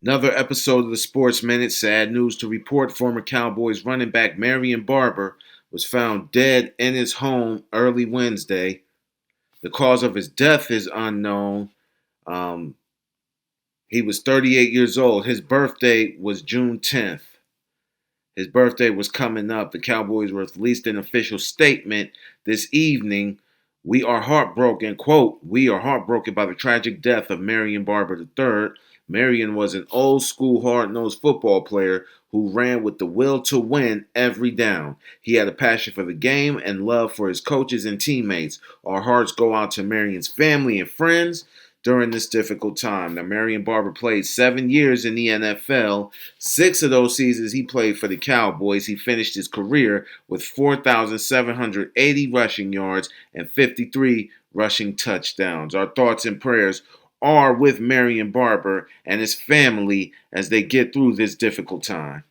Another episode of the Sports Minute. Sad news to report. Former Cowboys running back Marion Barber was found dead in his home early Wednesday. The cause of his death is unknown. Um, he was 38 years old. His birthday was June 10th. His birthday was coming up. The Cowboys released an official statement this evening. We are heartbroken, quote, we are heartbroken by the tragic death of Marion Barber III. Marion was an old school, hard-nosed football player who ran with the will to win every down. He had a passion for the game and love for his coaches and teammates. Our hearts go out to Marion's family and friends during this difficult time. Now, Marion Barber played 7 years in the NFL. 6 of those seasons he played for the Cowboys. He finished his career with 4,780 rushing yards and 53 rushing touchdowns. Our thoughts and prayers are with Marion Barber and his family as they get through this difficult time.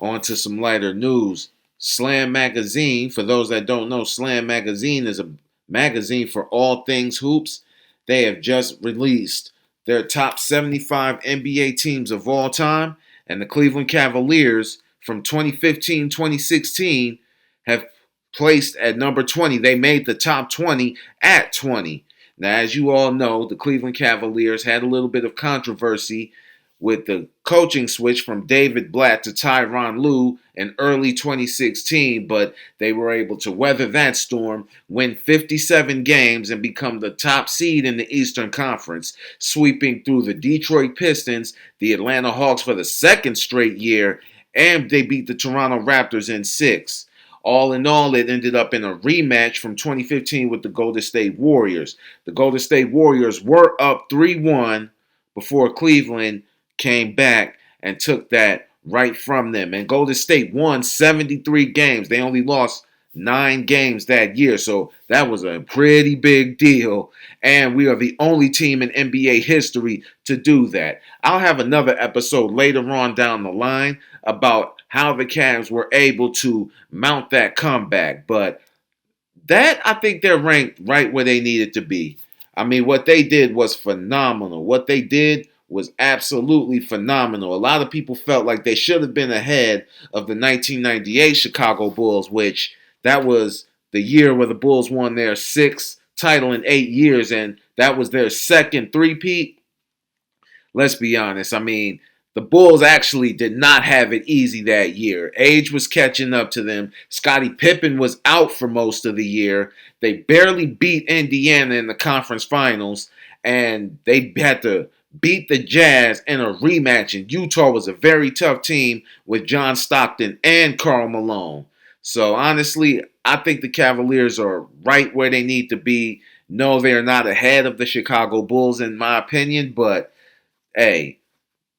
On to some lighter news. Slam Magazine, for those that don't know, Slam Magazine is a magazine for all things hoops. They have just released their top 75 NBA teams of all time, and the Cleveland Cavaliers from 2015-2016 have placed at number 20. They made the top 20 at 20. Now, as you all know, the Cleveland Cavaliers had a little bit of controversy with the coaching switch from David Blatt to Tyronn Lue in early 2016, but they were able to weather that storm, win 57 games, and become the top seed in the Eastern Conference, sweeping through the Detroit Pistons, the Atlanta Hawks for the second straight year, and they beat the Toronto Raptors in 6. All in all, it ended up in a rematch from 2015 with the Golden State Warriors. The Golden State Warriors were up 3-1 before Cleveland came back and took that right from them. And Golden State won 73 games. They only lost 9 games that year. So that was a pretty big deal. And we are the only team in NBA history to do that. I'll have another episode later on down the line about how the Cavs were able to mount that comeback. But that, I think they're ranked right where they needed to be. I mean, what they did was phenomenal. What they did was absolutely phenomenal. A lot of people felt like they should have been ahead of the 1998 Chicago Bulls, which that was the year where the Bulls won their 6th title in 8 years, and that was their second three-peat. Let's be honest. I mean, the Bulls actually did not have it easy that year. Age was catching up to them. Scottie Pippen was out for most of the year. They barely beat Indiana in the conference finals, and they had to beat the Jazz in a rematch. And Utah was a very tough team with John Stockton and Karl Malone. So honestly, I think the Cavaliers are right where they need to be. No, they are not ahead of the Chicago Bulls in my opinion, but hey,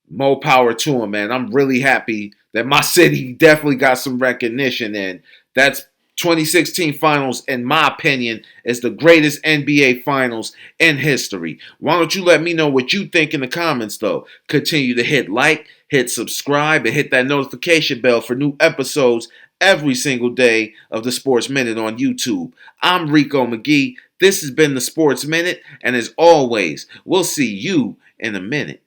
more power to them, man. I'm really happy that my city definitely got some recognition, and that's 2016 finals, in my opinion, is the greatest NBA finals in history. Why don't you let me know what you think in the comments, though? Continue to hit like, hit subscribe, and hit that notification bell for new episodes every single day of the Sports Minute on YouTube. I'm Rico McGee. This has been the Sports Minute, and as always, we'll see you in a minute.